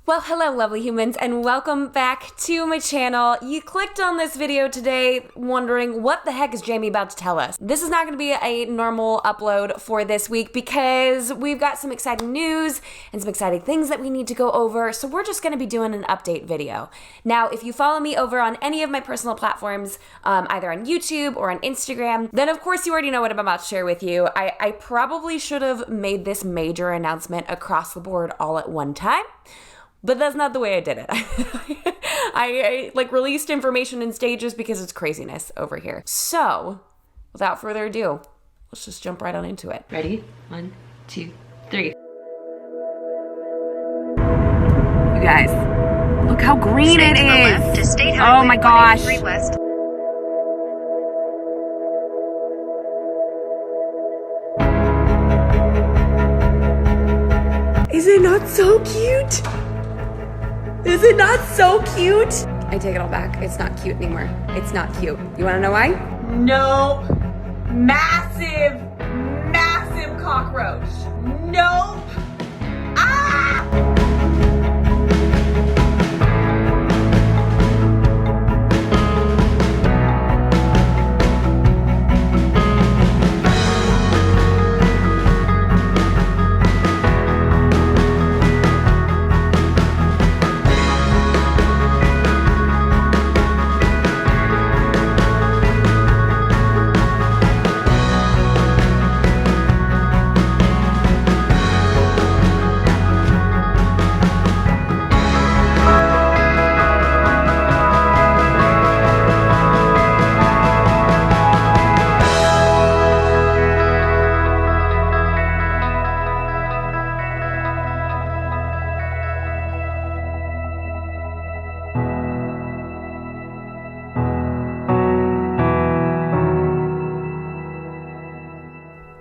Well, hello lovely humans, and welcome back to my channel. You clicked on this video today wondering what the heck is Jamie about to tell us. This is not going to be a normal upload for this week because we've got some exciting news and some exciting things that we need to go over, so we're just going to be doing an update video. Now, if you follow me over on any of my personal platforms, either on YouTube or on Instagram, then of course you already know what I'm about to share with you. I probably should have made this major announcement across the board all at one time. But that's not the way I did it. I released information in stages because it's craziness over here. So, without further ado, let's just jump right on into it. Ready? 1, 2, 3. You guys, look how green it is. Oh my gosh. Is it not so cute? Is it not so cute? I take it all back. It's not cute anymore. It's not cute. You wanna know why? Nope. Massive, massive cockroach. Nope. Ah!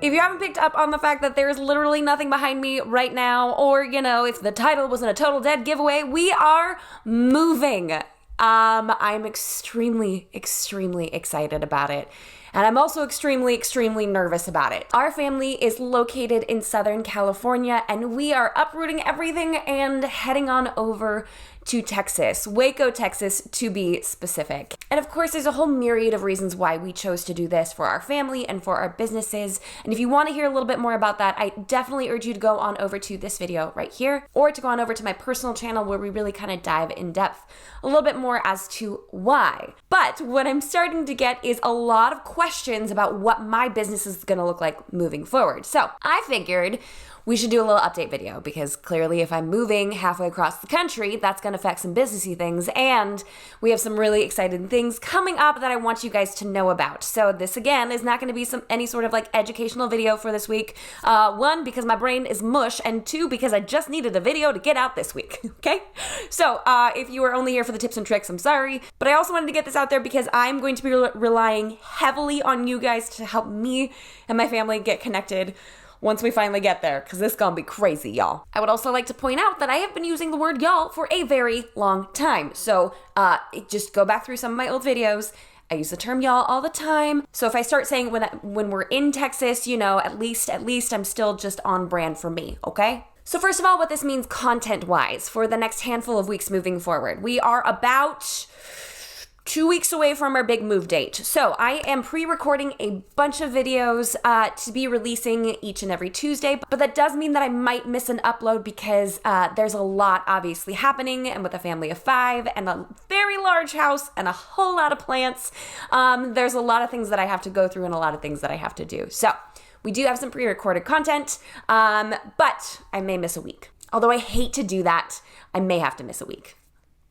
If you haven't picked up on the fact that there's literally nothing behind me right now, or, you know, if the title wasn't a total dead giveaway, we are moving. I'm extremely, extremely excited about it. And I'm also extremely, extremely nervous about it. Our family is located in Southern California, and we are uprooting everything and heading on over to Texas, Waco, Texas, to be specific. And of course, there's a whole myriad of reasons why we chose to do this for our family and for our businesses. And if you want to hear a little bit more about that, I definitely urge you to go on over to this video right here, or to go on over to my personal channel where we really kind of dive in depth a little bit more as to why. But what I'm starting to get is a lot of questions about what my business is going to look like moving forward. So I figured we should do a little update video because clearly if I'm moving halfway across the country, that's going to affect some businessy things, and we have some really exciting things coming up that I want you guys to know about. So this again is not going to be any sort of educational video for this week. One, because my brain is mush, and two, because I just needed a video to get out this week. Okay? So if you are only here for the tips and tricks, I'm sorry, but I also wanted to get this out there because I'm going to be relying heavily on you guys to help me and my family get connected once we finally get there, because this is gonna be crazy, y'all. I would also like to point out that I have been using the word y'all for a very long time. So just go back through some of my old videos. I use the term y'all all the time. So if I start saying when we're in Texas, you know, at least I'm still just on brand for me, okay? So first of all, what this means content-wise for the next handful of weeks moving forward. We are about 2 weeks away from our big move date. So I am pre-recording a bunch of videos to be releasing each and every Tuesday, but that does mean that I might miss an upload because there's a lot obviously happening, and with a family of 5 and a very large house and a whole lot of plants, there's a lot of things that I have to go through and a lot of things that I have to do. So we do have some pre-recorded content, but I may miss a week. Although I hate to do that, I may have to miss a week.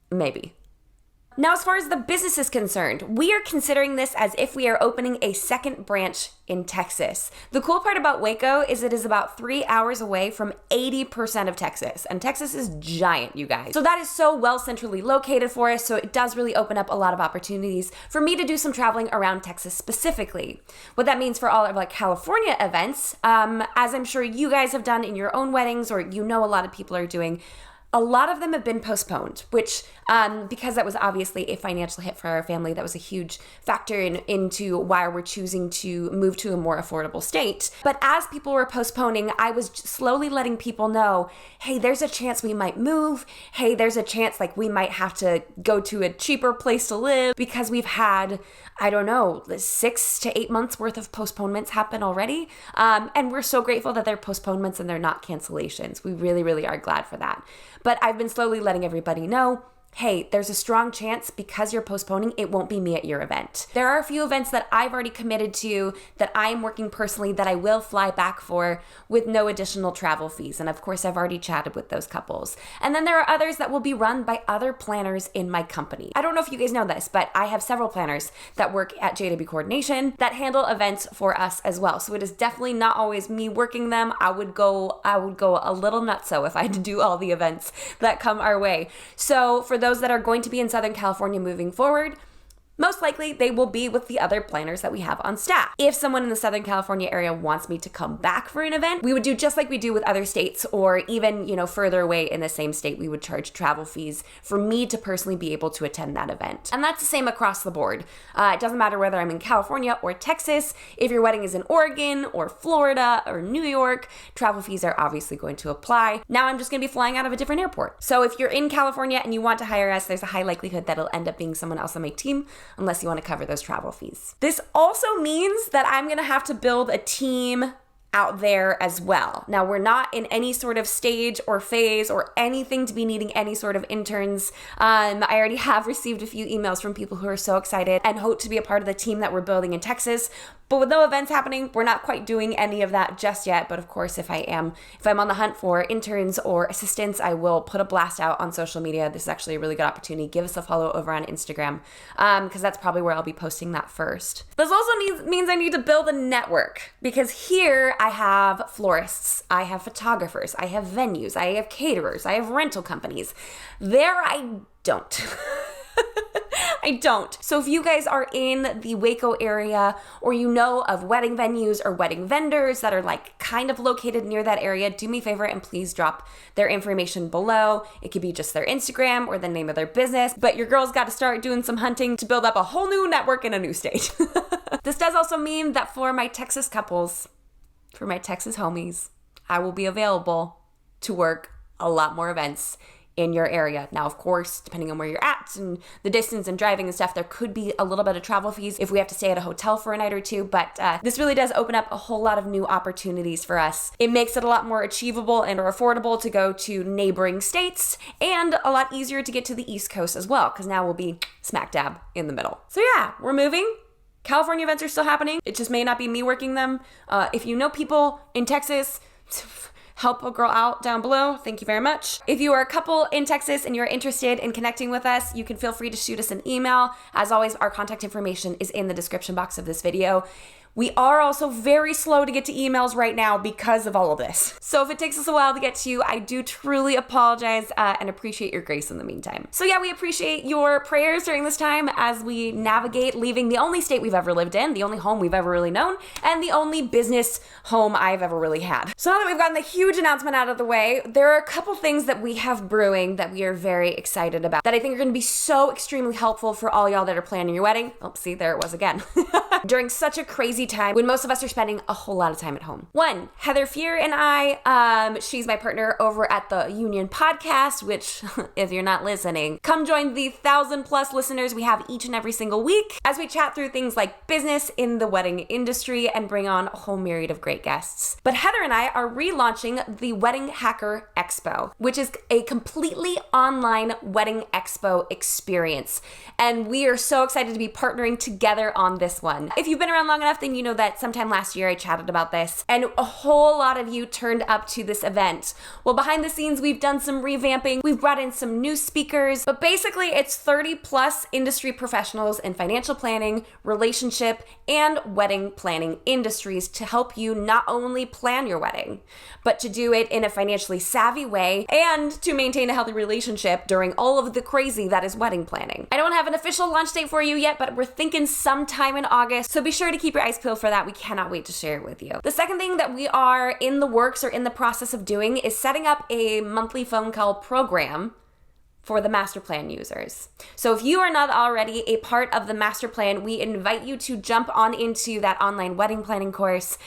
Maybe. Now, as far as the business is concerned, we are considering this as if we are opening a second branch in Texas. The cool part about Waco is it is about 3 hours away from 80% of Texas, and Texas is giant, you guys. So that is so well centrally located for us, so it does really open up a lot of opportunities for me to do some traveling around Texas specifically. What that means for all of California events, as I'm sure you guys have done in your own weddings, or you know a lot of people are doing, A lot of them have been postponed, which, because that was obviously a financial hit for our family, that was a huge factor into why we're choosing to move to a more affordable state. But as people were postponing, I was slowly letting people know, hey, there's a chance we might move. Hey, there's a chance like we might have to go to a cheaper place to live, because we've had, I don't know, 6 to 8 months worth of postponements happen already. And we're so grateful that they're postponements and they're not cancellations. We really, really are glad for that. But I've been slowly letting everybody know, hey, there's a strong chance because you're postponing, it won't be me at your event. There are a few events that I've already committed to that I'm working personally that I will fly back for with no additional travel fees. And of course, I've already chatted with those couples. And then there are others that will be run by other planners in my company. I don't know if you guys know this, but I have several planners that work at JW Coordination that handle events for us as well. So it is definitely not always me working them. I would go a little nutso if I had to do all the events that come our way. So for those that are going to be in Southern California moving forward, most likely they will be with the other planners that we have on staff. If someone in the Southern California area wants me to come back for an event, we would do just like we do with other states, or even, further away in the same state, we would charge travel fees for me to personally be able to attend that event. And that's the same across the board. It doesn't matter whether I'm in California or Texas. If your wedding is in Oregon or Florida or New York, travel fees are obviously going to apply. Now I'm just going to be flying out of a different airport. So if you're in California and you want to hire us, there's a high likelihood that it'll end up being someone else on my team, unless you want to cover those travel fees. This also means that I'm going to have to build a team out there as well. Now, we're not in any sort of stage or phase or anything to be needing any sort of interns. I already have received a few emails from people who are so excited and hope to be a part of the team that we're building in Texas. But with no events happening, we're not quite doing any of that just yet. But of course, if I'm on the hunt for interns or assistants, I will put a blast out on social media. This is actually a really good opportunity. Give us a follow over on Instagram, because that's probably where I'll be posting that first. This also means I need to build a network, because here I have florists, I have photographers, I have venues, I have caterers, I have rental companies. There I don't. I don't. So if you guys are in the Waco area, or you know of wedding venues or wedding vendors that are like kind of located near that area, do me a favor and please drop their information below. It could be just their Instagram or the name of their business, but your girl's got to start doing some hunting to build up a whole new network in a new state. This does also mean that for my Texas couples, for my Texas homies, I will be available to work a lot more events in your area. Now, of course, depending on where you're at and the distance and driving and stuff, there could be a little bit of travel fees if we have to stay at a hotel for a night or two, but this really does open up a whole lot of new opportunities for us. It makes it a lot more achievable and or affordable to go to neighboring states, and a lot easier to get to the East Coast as well, because now we'll be smack dab in the middle. So yeah, we're moving. California events are still happening. It just may not be me working them. If you know people in Texas, help a girl out down below. Thank you very much. If you are a couple in Texas and you're interested in connecting with us, you can feel free to shoot us an email. As always, our contact information is in the description box of this video. We are also very slow to get to emails right now because of all of this. So if it takes us a while to get to you, I do truly apologize and appreciate your grace in the meantime. So yeah, we appreciate your prayers during this time as we navigate leaving the only state we've ever lived in, the only home we've ever really known, and the only business home I've ever really had. So now that we've gotten the huge announcement out of the way, there are a couple things that we have brewing that we are very excited about that I think are going to be so extremely helpful for all y'all that are planning your wedding. Oh, see, there it was again. During such a crazy time when most of us are spending a whole lot of time at home. One, Heather Fear and I, she's my partner over at the Union Podcast, which if you're not listening, come join the 1,000+ listeners we have each and every single week as we chat through things like business in the wedding industry and bring on a whole myriad of great guests. But Heather and I are relaunching the Wedding Hacker Expo, which is a completely online wedding expo experience. And we are so excited to be partnering together on this one. If you've been around long enough, then you know that sometime last year I chatted about this and a whole lot of you turned up to this event. Well, behind the scenes, we've done some revamping. We've brought in some new speakers, but basically it's 30+ industry professionals in financial planning, relationship, and wedding planning industries to help you not only plan your wedding, but to do it in a financially savvy way and to maintain a healthy relationship during all of the crazy that is wedding planning. I don't have an official launch date for you yet, but we're thinking sometime in August August, so be sure to keep your eyes peeled for that. We cannot wait to share it with you. The second thing that we are in the works or in the process of doing is setting up a monthly phone call program for the master plan users. So if you are not already a part of the master plan, we invite you to jump on into that online wedding planning course.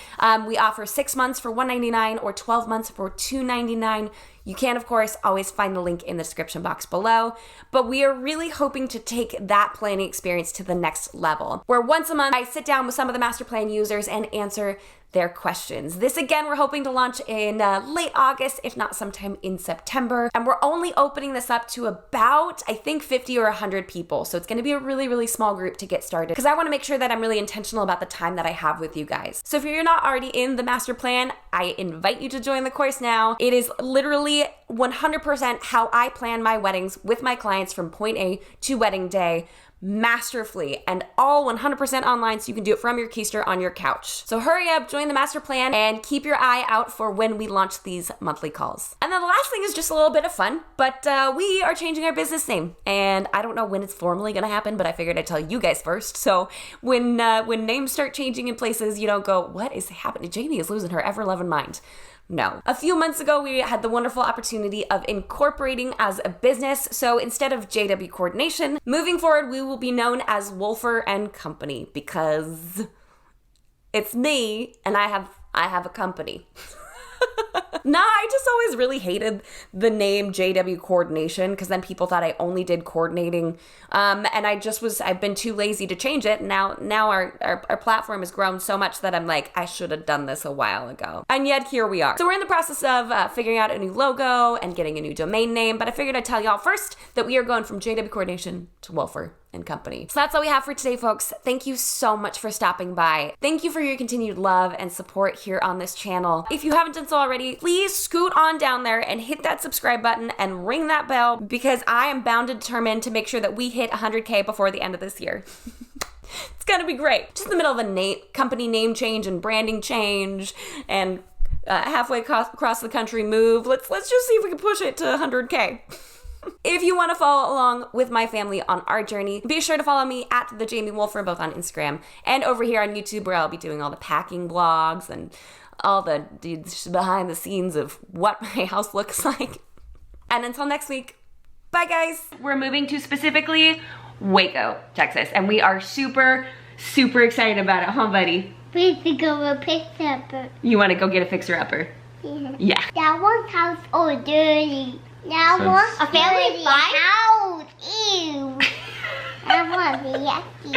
We offer 6 months for $199 or 12 months for $299. You can, of course, always find the link in the description box below, but we are really hoping to take that planning experience to the next level, where once a month I sit down with some of the master plan users and answer their questions. This, again, we're hoping to launch in late August, if not sometime in September, and we're only opening this up to about, I think, 50 or 100 people, so it's gonna be a really, really small group to get started, because I wanna make sure that I'm really intentional about the time that I have with you guys. So if you're not already in the master plan, I invite you to join the course now. It is literally 100% how I plan my weddings with my clients from point A to wedding day, masterfully, and all 100% online, so you can do it from your keister on your couch. So hurry up, join the master plan, and keep your eye out for when we launch these monthly calls. And then the last thing is just a little bit of fun, but we are changing our business name, and I don't know when it's formally gonna happen, but I figured I'd tell you guys first. So when names start changing in places, you don't go, what is happening? Jamie is losing her ever-loving mind. No. A few months ago, we had the wonderful opportunity of incorporating as a business. So instead of JW Coordination, moving forward, we will be known as Wolfer and Company, because it's me and I have a company. Nah, I just always really hated the name JW Coordination, because then people thought I only did coordinating. And I've been too lazy to change it. Now our platform has grown so much that I'm like, I should have done this a while ago. And yet here we are. So we're in the process of figuring out a new logo and getting a new domain name, but I figured I'd tell y'all first that we are going from JW Coordination to Wolfer and Company. So that's all we have for today, folks. Thank you so much for stopping by. Thank you for your continued love and support here on this channel. If you haven't done so already, please scoot on down there and hit that subscribe button and ring that bell, because I am bound and determined to make sure that we hit 100K before the end of this year. It's gonna be great. Just in the middle of a company name change and branding change and halfway across the country move. Let's just see if we can push it to 100K. If you want to follow along with my family on our journey, be sure to follow me at the Jamie Wolfer, both on Instagram and over here on YouTube, where I'll be doing all the packing vlogs and all the behind the scenes of what my house looks like. And until next week, bye guys. We're moving to specifically Waco, Texas, and we are super, super excited about it, huh, buddy? We have to go a fixer-upper. You want to go get a fixer-upper? Yeah. That one's house all dirty. That one's a family house. Ew. That one's yucky.